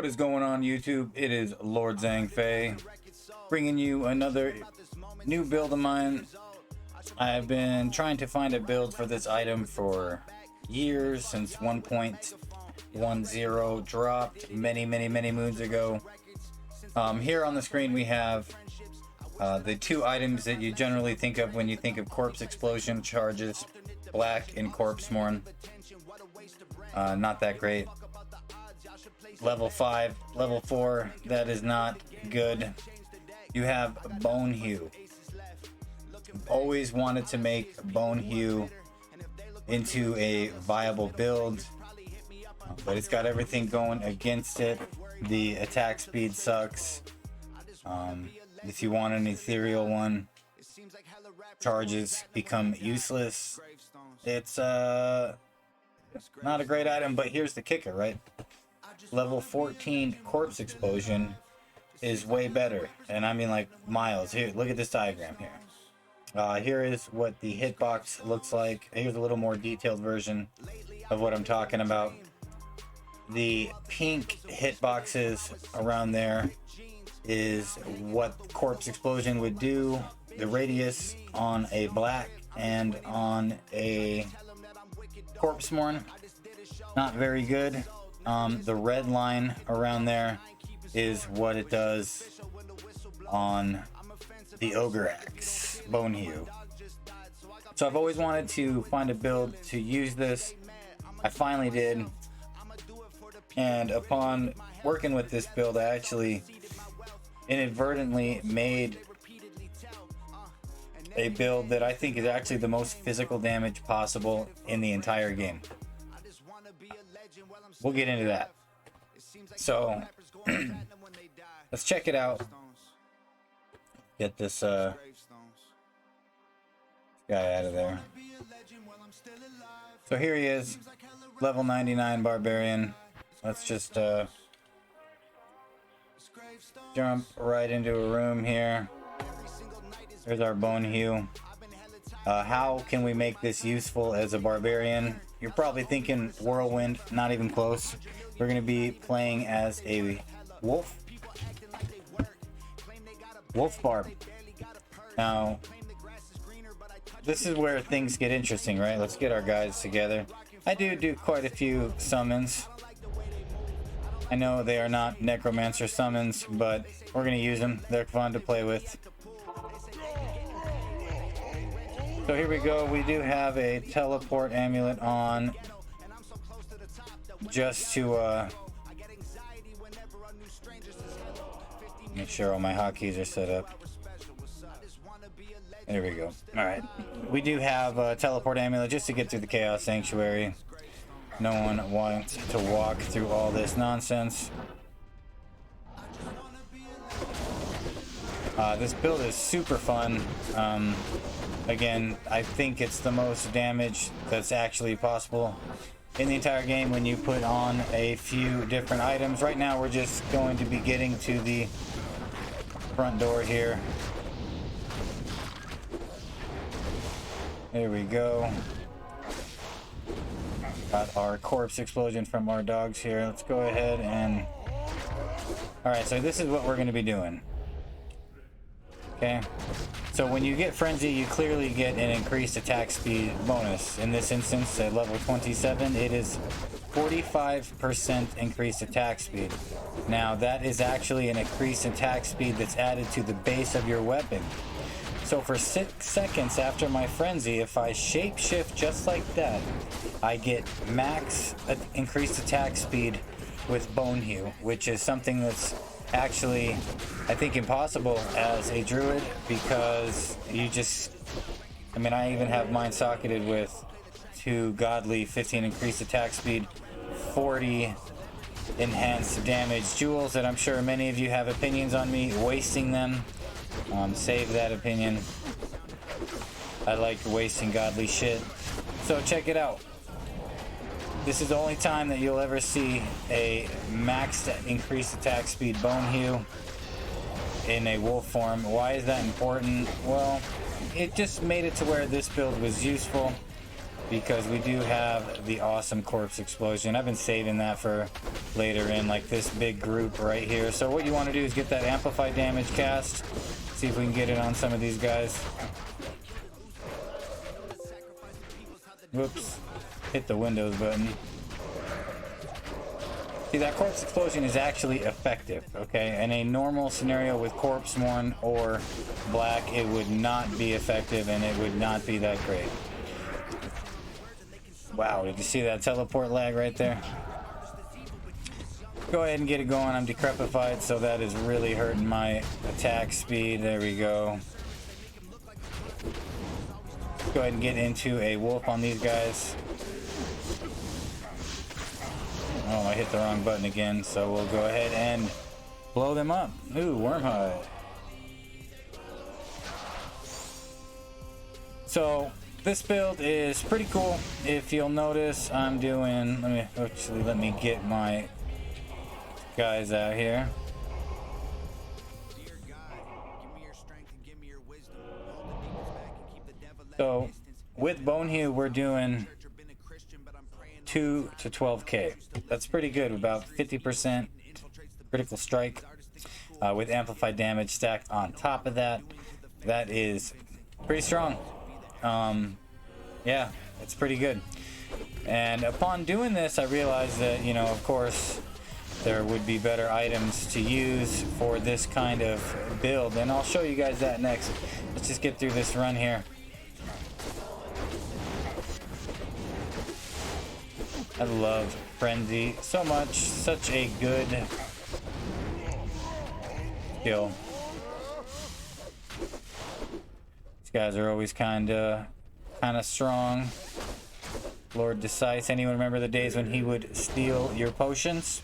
is going on, YouTube? It is LordZhangFei bringing you another new build of mine. I've been trying to find a build for this item for years, since 1.10 dropped many moons ago. Here on the screen we have the two items that you generally think of when you think of corpse explosion charges: black and corpse morn. Not that great. Level 5, level 4, that is not good. You have Bone Hew. Always wanted to make Bone Hew into a viable build, but it's got everything going against it. The attack speed sucks. If you want an ethereal one, charges become useless. It's not a great item, but here's the kicker, right? Level 14 corpse explosion is way better, and I mean like miles. Here, look at this diagram here. Here is what the hitbox looks like. Here's a little more detailed version of what I'm talking about. The pink hitboxes around there is what corpse explosion would do. The radius on a black and on a corpse morn, not very good. The red line around there is what it does on the Ogre Axe, Bone Hew. So I've always wanted to find a build to use this. I finally did. And upon working with this build, I actually inadvertently made a build that I think is actually the most physical damage possible in the entire game. We'll get into that. So let's check it out. Get this guy out of there. So here he is, level 99 Barbarian. Let's just jump right into a room here. There's our Bone Hew. How can we make this useful as a Barbarian? You're probably thinking Whirlwind, not even close. We're going to be playing as a wolf barb. Now, this is where things get interesting, right? Let's get our guys together. I do quite a few summons. I know they are not necromancer summons, but we're going to use them. They're fun to play with. So here we go. We do have a teleport amulet on, just to make sure all my hotkeys are set up. There we go. Alright. We do have a teleport amulet just to get through the Chaos Sanctuary. No one wants to walk through all this nonsense. This build is super fun. Again, I think it's the most damage that's actually possible in the entire game when you put on a few different items. Right now we're just going to be getting to the front door here. There we go. Got our corpse explosion from our dogs here. Let's go ahead and... Alright, so this is what we're going to be doing. Okay, so when you get Frenzy, you clearly get an increased attack speed bonus. In this instance, at level 27, it is 45% increased attack speed. Now, that is actually an increased attack speed that's added to the base of your weapon. So for 6 seconds after my Frenzy, if I shapeshift just like that, I get max increased attack speed with Bone Hew, which is something that's actually, I think, impossible as a Druid, because you just, I mean, I even have mine socketed with 2 godly 15 increased attack speed, 40 enhanced damage jewels that I'm sure many of you have opinions on me wasting them. Save that opinion. I like wasting godly shit. So check it out. This is the only time that you'll ever see a maxed increased attack speed Bone Hew in a wolf form. Why is that important? Well, it just made it to where this build was useful. because we do have the awesome corpse explosion. I've been saving that for later in like this big group right here. So what you want to do is get that amplified damage cast. See if we can get it on some of these guys. Whoops. Hit the Windows button. See, that corpse explosion is actually effective, okay? In a normal scenario with corpse morn or black, it would not be effective and it would not be that great. Wow, did you see that teleport lag right there? Go ahead and get it going. I'm decrepified, so that is really hurting my attack speed. There we go. Go ahead and get into a wolf on these guys. Oh, I hit the wrong button again, so we'll go ahead and blow them up. Ooh, Wormhide. So this build is pretty cool. If you'll notice, I'm doing, let me get my guys out here. So with Bone Hew, we're doing 2 to 12k. That's pretty good, about 50% critical strike with amplified damage stacked on top of that. That is pretty strong. Yeah, it's pretty good. And upon doing this, I realized that, you know, of course, there would be better items to use for this kind of build, and I'll show you guys that next. Let's just get through this run here. I love Frenzy so much. Such a good skill. These guys are always kind of strong. Lord Decisive. Anyone remember the days when he would steal your potions?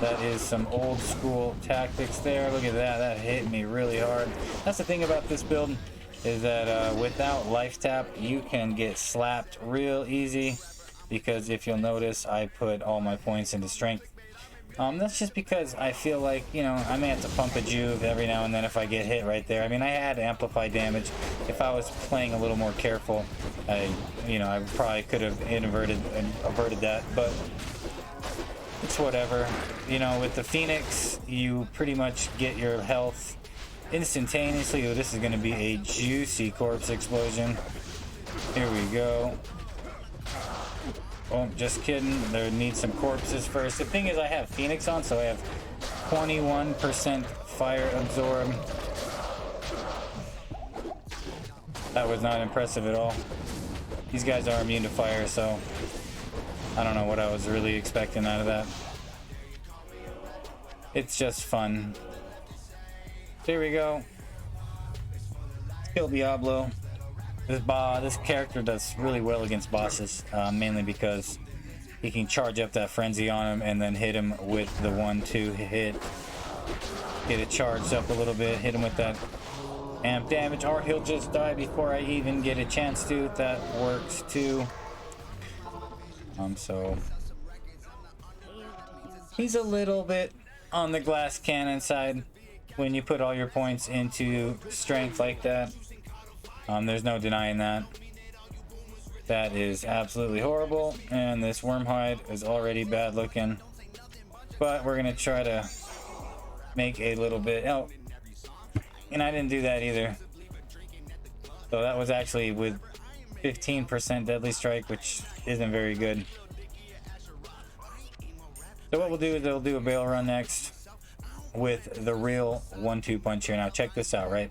That is some old school tactics there. Look at that. That hit me really hard. That's the thing about this build, is that without life tap, you can get slapped real easy. Because if you'll notice, I put all my points into strength. That's just because I feel like, you know, I may have to pump a juve every now and then if I get hit right there. I mean, I had amplified damage. If I was playing a little more careful, I probably could have averted that, but it's whatever. You know, with the Phoenix, you pretty much get your health instantaneously. Oh, this is going to be a juicy corpse explosion. Here we go. Oh, just kidding. There needs some corpses first. The thing is, I have Phoenix on, so I have 21% fire absorb. That was not impressive at all. These guys are immune to fire, so I don't know what I was really expecting out of that. It's just fun. Here we go. Kill Diablo. This character does really well against bosses, mainly because he can charge up that frenzy on him and then hit him with the 1-2 hit. Get it charged up a little bit, hit him with that amp damage, or he'll just die before I even get a chance to. That works too. So he's a little bit on the glass cannon side when you put all your points into strength like that. There's no denying that. That is absolutely horrible, and this Wormhide is already bad looking. But we're gonna try to make a little bit. Oh, and I didn't do that either. So that was actually with 15% deadly strike, which isn't very good. So what we'll do is we'll do a bail run next with the real 1-2 punch here. Now check this out, right?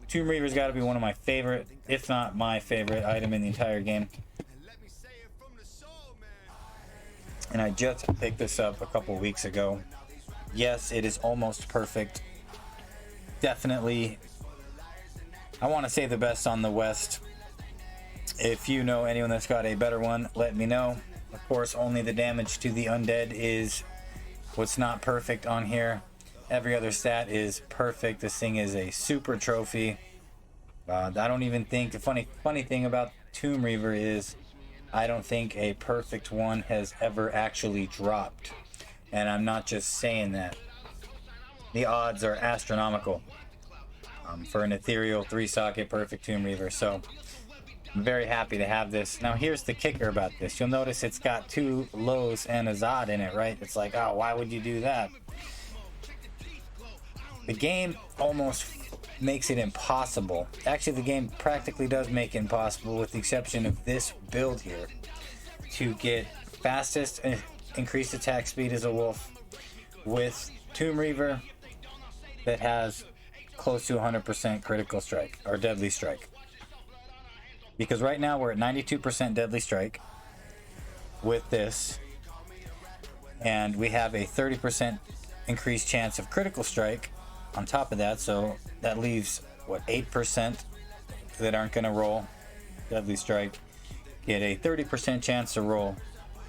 Tomb Reaver's got to be one of my favorite, if not my favorite item in the entire game. And I just picked this up a couple weeks ago. Yes, it is almost perfect. Definitely, I want to say the best on the West. If you know anyone that's got a better one, let me know. Of course, only the damage to the undead is what's not perfect on here. Every other stat is perfect. This thing is a super trophy. I don't even think, the funny thing about Tomb Reaver is I don't think a perfect one has ever actually dropped. And I'm not just saying that. The odds are astronomical. for an ethereal 3-socket perfect Tomb Reaver. So I'm very happy to have this. Now here's the kicker about this. You'll notice it's got 2 lows and a Zod in it, right? It's like, oh, why would you do that? The game almost makes it impossible. Actually, the game practically does make it impossible, with the exception of this build here, to get fastest increased attack speed as a wolf with Tomb Reaver that has close to 100% critical strike or deadly strike. Because right now we're at 92% deadly strike with this, and we have a 30% increased chance of critical strike on top of that. So that leaves, what, 8% that aren't going to roll deadly strike get a 30% chance to roll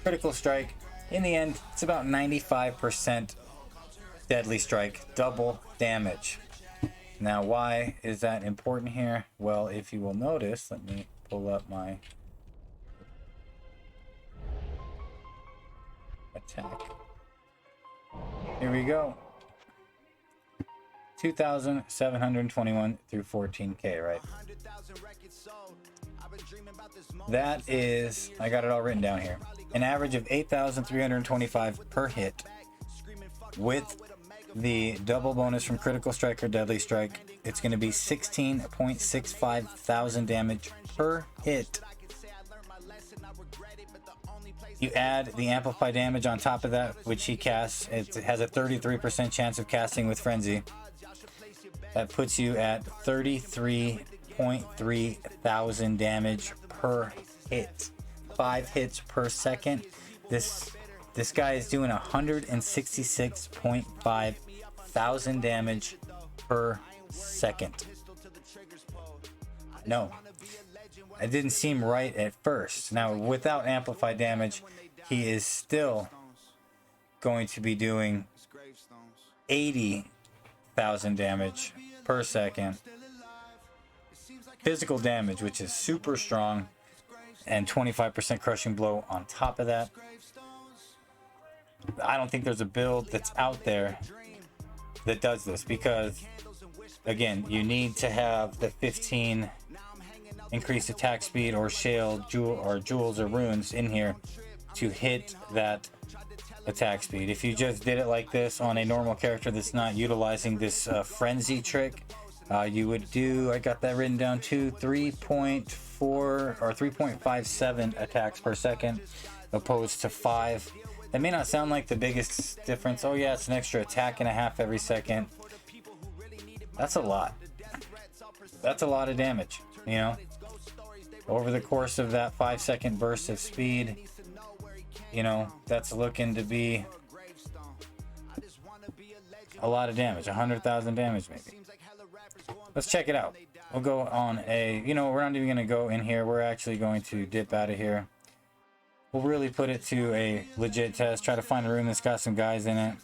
critical strike. In the end, it's about 95% deadly strike, double damage. Now, why is that important here? Well, if you will notice, let me pull up my attack. Here we go. 2,721 through 14k, right? That is, I got it all written down here, an average of 8,325 per hit, with the double bonus from critical strike or deadly strike. It's going to be 16.65 thousand damage per hit. You add the amplify damage on top of that, which he casts. It has a 33% chance of casting with frenzy. That puts you at 33.3 thousand damage per hit. 5 hits per second. This guy is doing 166.5 thousand damage per second. No, it didn't seem right at first. Now, without amplified damage, he is still going to be doing 80,000 damage per second. Physical damage, which is super strong, and 25% crushing blow on top of that. I don't think there's a build that's out there that does this, because again, you need to have the 15 increased attack speed or shale jewels or runes in here to hit that attack speed. If you just did it like this on a normal character that's not utilizing this frenzy trick, you would do, I got that written down to 3.4 or 3.57 attacks per second opposed to 5. That may not sound like the biggest difference. Oh yeah, it's an extra attack and a half every second. That's a lot. That's a lot of damage, you know, over the course of that 5-second burst of speed. You know, that's looking to be a lot of damage. 100,000 damage maybe. Let's check it out. We'll go on a, you know, we're not even going to go in here. We're actually going to dip out of here. We'll really put it to a legit test. Try to find a room that's got some guys in it.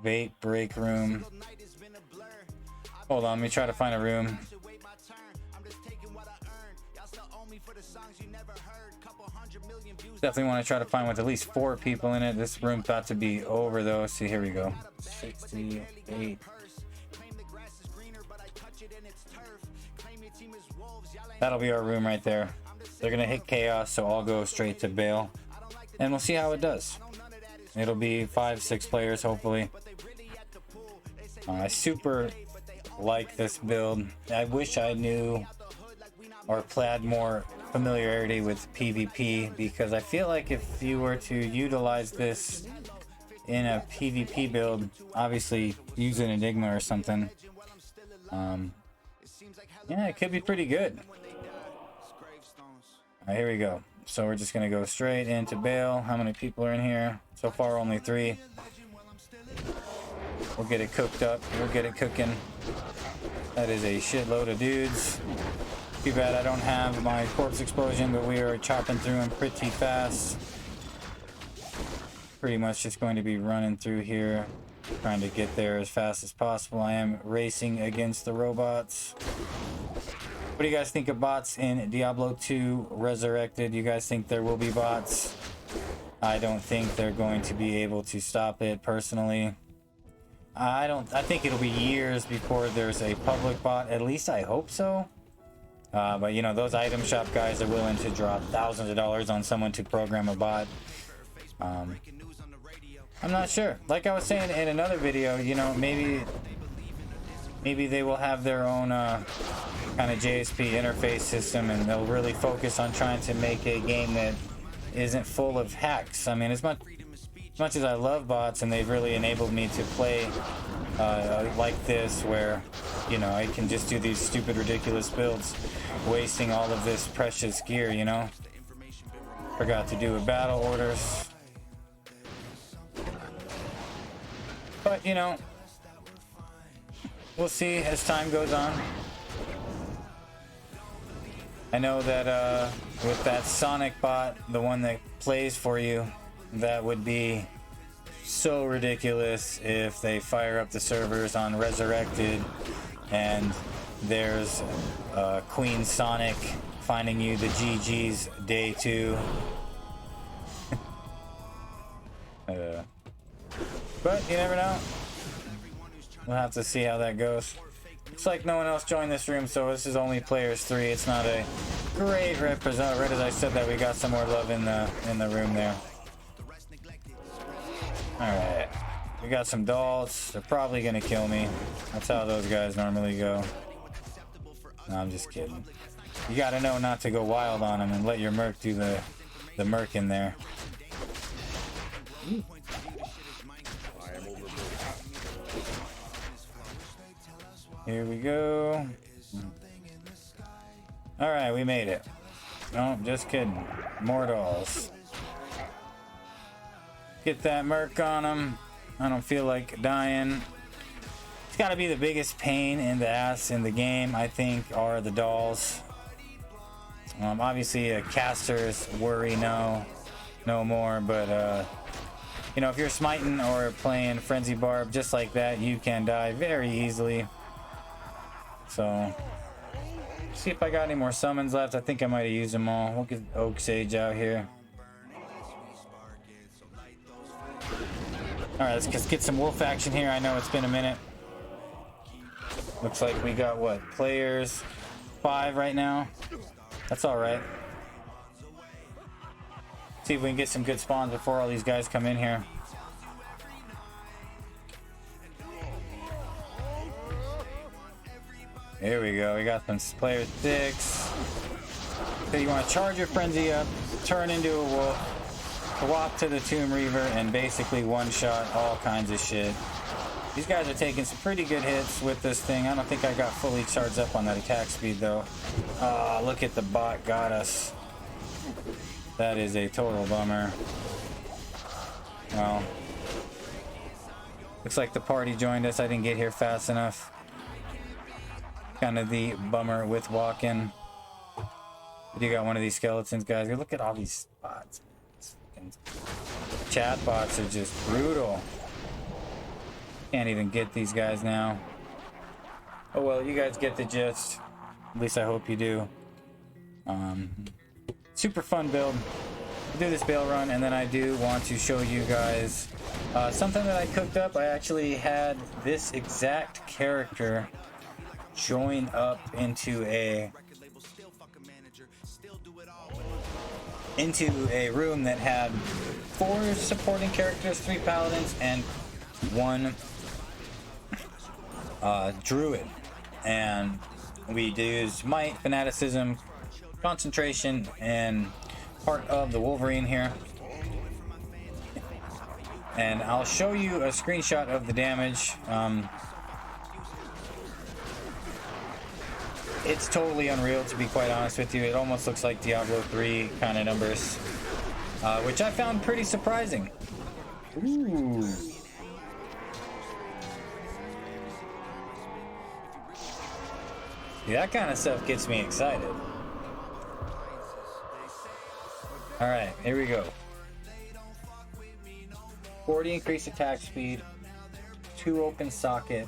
Vape break room. Hold on, let me try to find a room. Definitely want to try to find with at least 4 people in it. This room's about to be over though. See, here we go. 68. That'll be our room right there. They're gonna hit chaos, so I'll go straight to Bale, and we'll see how it does. It'll be 5-6 players hopefully. I super like this build. I wish I knew or had more familiarity with PvP, because I feel like if you were to utilize this in a PvP build, obviously use an Enigma or something, yeah, it could be pretty good. Alright, here we go. So we're just gonna go straight into Bale. How many people are in here? So far only 3. We'll get it cooked up. We'll get it cooking. That is a shitload of dudes. Too bad I don't have my corpse explosion, but we are chopping through them pretty fast. Pretty much just going to be running through here, trying to get there as fast as possible. I am racing against the robots. What do you guys think of bots in Diablo 2 Resurrected? You guys think there will be bots? I don't think they're going to be able to stop it personally. I think it'll be years before there's a public bot. At least I hope so. But you know, those item shop guys are willing to drop thousands of dollars on someone to program a bot. I'm not sure. Like I was saying in another video, you know, maybe they will have their own kind of JSP interface system, and they'll really focus on trying to make a game that isn't full of hacks. I mean, as much as I love bots, and they've really enabled me to play like this, where, you know, I can just do these stupid, ridiculous builds, wasting all of this precious gear, you know. Forgot to do with battle orders. But, you know, we'll see as time goes on. I know that with that Sonic bot, the one that plays for you, that would be so ridiculous if they fire up the servers on Resurrected and there's Queen Sonic finding you the GG's day 2. But you never know. We'll have to see how that goes. Looks like no one else joined this room, so this is only players 3. It's not a great represent. Right as I said that, we got some more love in the room there. Alright. We got some dolls. They're probably gonna kill me. That's how those guys normally go. No, I'm just kidding. You gotta know not to go wild on them and let your merc do the merc in there. Ooh. Here we go. Alright, we made it. No, just kidding. More dolls. Get that merc on them. I don't feel like dying. It's got to be the biggest pain in the ass in the game, I think, are the dolls. Obviously, casters worry no more, but you know, if you're smiting or playing Frenzy Barb just like that, you can die very easily. So, see if I got any more summons left. I think I might have used them all. We'll get Oak Sage out here. Alright, let's just get some wolf action here. I know it's been a minute. Looks like we got, what, players 5 right now. That's alright. See if we can get some good spawns before all these guys come in here. Here we go. We got some player 6. So you want to charge your frenzy up, turn into a wolf, swap to the Tomb Reaver, and basically one-shot all kinds of shit. These guys are taking some pretty good hits with this thing. I don't think I got fully charged up on that attack speed, though. Ah, look at the bot got us. That is a total bummer. Well, looks like the party joined us. I didn't get here fast enough. Kind of the bummer with walking. You got one of these skeletons, guys. Look at all these bots. Chat bots are just brutal. Can't even get these guys now. Oh well, you guys get the gist. At least I hope you do. Super fun build. I do this bail run, and then I do want to show you guys something that I cooked up. I actually had this exact character join up into a room that had 4 supporting characters, 3 paladins, and 1 druid. And we used might, fanaticism, concentration, and part of the Wolverine here. And I'll show you a screenshot of the damage. It's totally unreal, to be quite honest with you. It almost looks like Diablo 3 kind of numbers, which I found pretty surprising. Ooh. Yeah, that kind of stuff gets me excited. Alright, here we go. 40 increased attack speed, 2 open socket,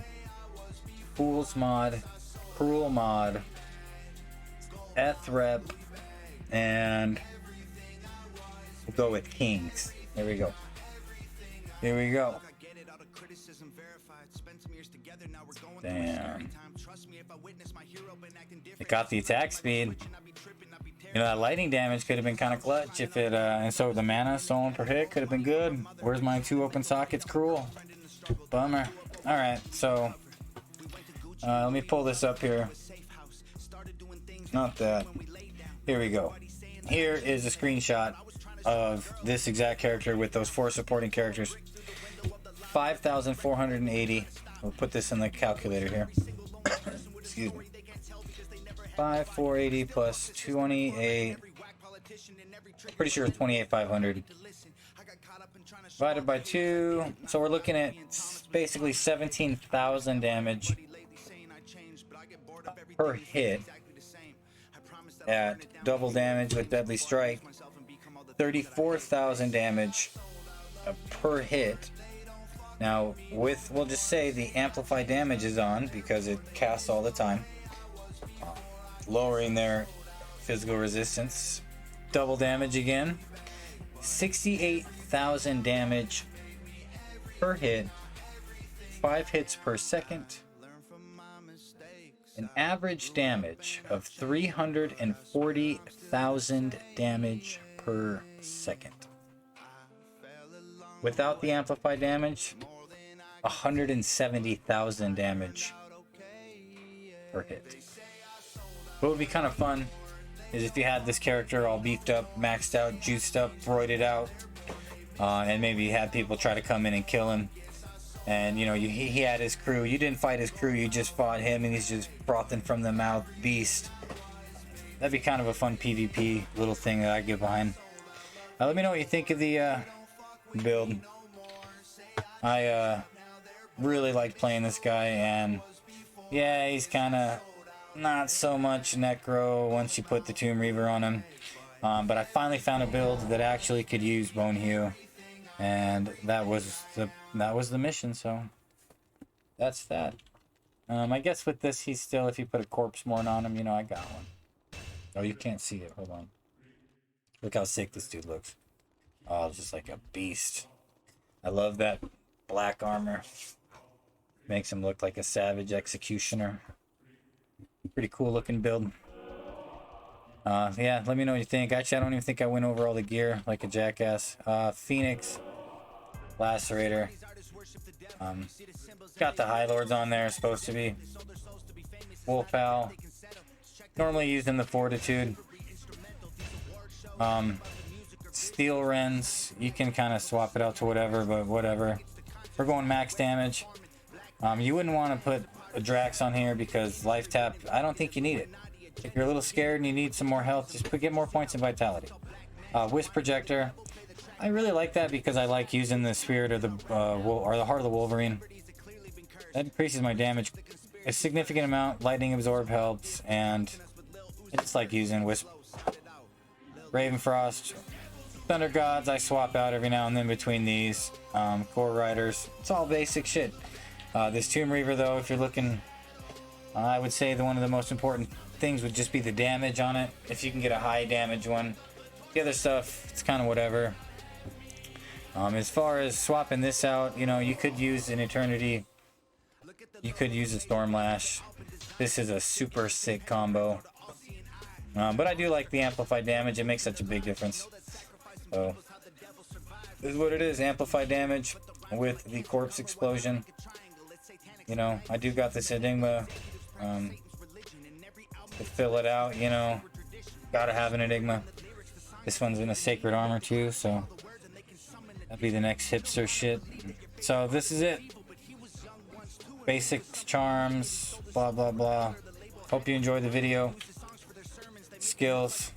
Fool's mod, Cruel mod, Eth rep, and we'll go with Kings. Here we go. Here we go. Damn. It got the attack speed. You know, that lightning damage could have been kind of clutch if it, and so the mana stolen per hit could have been good. Where's my 2 open sockets? Cruel. Bummer. Alright, so, let me pull this up here. Not that. Here we go. Here is a screenshot of this exact character with those 4 supporting characters. 5,480. We'll put this in the calculator here. Excuse me. 5,480 plus 28. Pretty sure it's 28,500. Divided by 2. So we're looking at basically 17,000 damage per hit. At double damage with Deadly Strike. 34,000 damage per hit. Now, with, we'll just say the amplified damage is on because it casts all the time, lowering their physical resistance. Double damage again. 68,000 damage per hit. 5 hits per second. An average damage of 340,000 damage per second. Without the amplified damage, 170,000 damage per hit. What would be kind of fun is if you had this character all beefed up, maxed out, juiced up, roided out, and maybe you had people try to come in and kill him. And, you know, he had his crew. You didn't fight his crew, you just fought him, and he's just frothing from the mouth beast. That'd be kind of a fun PvP little thing that I get behind. Let me know what you think of the build. I really like playing this guy, and yeah, he's kind of not so much Necro once you put the Tomb Reaver on him. But I finally found a build that actually could use Bone Hew, and that was the mission. So that's that. I guess with this, he's still, if you put a corpse morn on him, you know, I got one. Oh, you can't see it. Hold on. Look how sick this dude looks. Oh, just like a beast. I love that black armor. Makes him look like a savage executioner. Pretty cool looking build. Yeah, let me know what you think. Actually, I don't even think I went over all the gear like a jackass. Phoenix, Lacerator. Got the High Lords on there, supposed to be. Wolfhowl. Normally used in the Fortitude. Steel Wrens, you can kind of swap it out to whatever, but whatever. We're going max damage. You wouldn't want to put a Drax on here because life tap, I don't think you need it. If you're a little scared and you need some more health, just get more points in vitality. Wisp Projector, I really like that because I like using the Spirit or the Heart of the Wolverine. That increases my damage a significant amount. Lightning Absorb helps, and I just like using Wisp. Ravenfrost, Thundergods, I swap out every now and then between these. Gore Riders, it's all basic shit. This Tomb Reaver, though, if you're looking, I would say one of the most important things would just be the damage on it. If you can get a high damage one, the other stuff, it's kind of whatever. As far as swapping this out, you know, you could use an Eternity. You could use a Stormlash. This is a super sick combo. But I do like the amplified damage. It makes such a big difference. So, this is what it is. Amplified damage with the corpse explosion. You know, I do got this Enigma to fill it out, you know. Gotta have an Enigma. This one's in a Sacred Armor too, so that'd be the next hipster shit. So this is it. Basic charms, blah blah blah. Hope you enjoyed the video. Skills,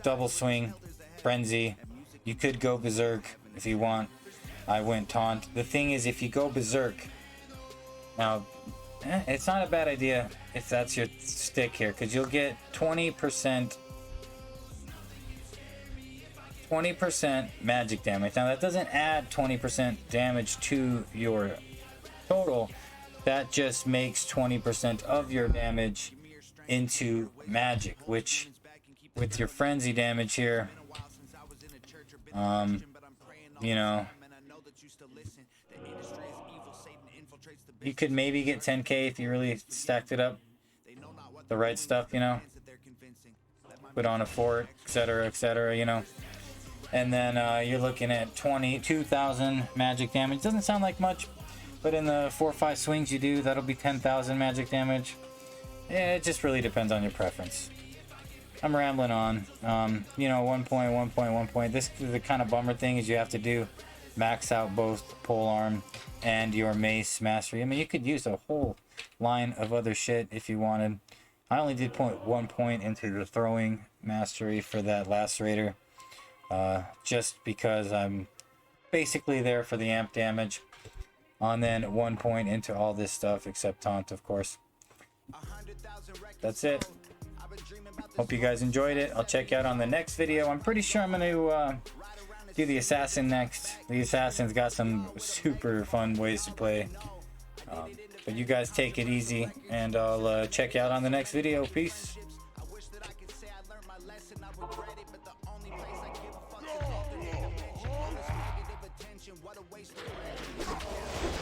double swing, frenzy. You could go berserk if you want. I went taunt. The thing is, if you go berserk, now it's not a bad idea if that's your stick here, because you'll get 20% magic damage. Now that doesn't add 20% damage to your total. That just makes 20% of your damage into magic, which with your frenzy damage here, You know, you could maybe get 10k if you really stacked it up, the right stuff, you know, put on a fort, etc, you know. And then you're looking at 22,000 magic damage. Doesn't sound like much, but in the 4 or 5 swings you do, that'll be 10,000 magic damage. Yeah, it just really depends on your preference. I'm rambling on. You know, 1 point. This is the kind of bummer thing is you have to do max out both polearm and your mace mastery. I mean, you could use a whole line of other shit if you wanted. I only did 1 point into the throwing mastery for that lacerator, just because I'm basically there for the amp damage. And then 1 point into all this stuff except taunt, of course. That's it. Hope you guys enjoyed it. I'll check you out on the next video. I'm pretty sure I'm going to do the assassin next. The assassin's got some super fun ways to play. But you guys take it easy, and I'll check you out on the next video. Peace. What a waste of